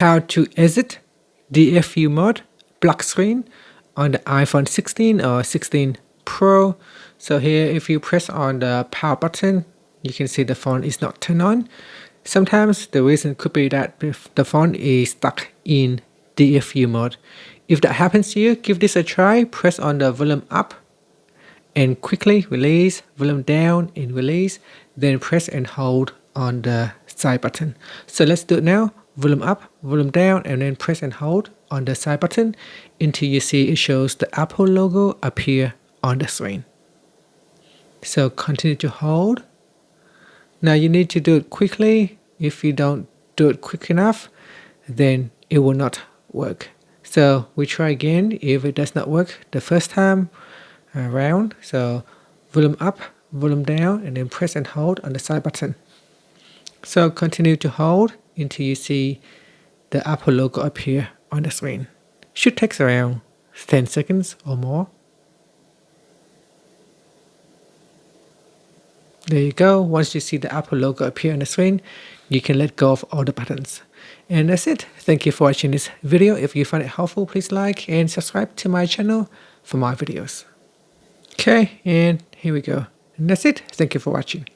How to exit DFU mode black screen on the iPhone 16 or 16 Pro. So here, if you press on the power button, you can see the phone is not turned on. Sometimes the reason could be that the phone is stuck in DFU mode. If that happens to you, give this a try. Press on the volume up and quickly release, volume down and release, then press and hold on the side button. So let's do it now. Volume up, volume down, and then press and hold on the side button until you see it shows the Apple logo appear on the screen. So continue to hold. Now you need to do it quickly. If you don't do it quick enough, then it will not work. So we try again if it does not work the first time around. So volume up, volume down, and then press and hold on the side button. So continue to hold until you see the Apple logo appear on the screen. Should take around 10 seconds or more. There you go. Once you see the Apple logo appear on the screen, you can let go of all the buttons. And that's it. Thank you for watching this video. If you find it helpful, please like and subscribe to my channel for more videos. Okay, and here we go. And that's it. Thank you for watching.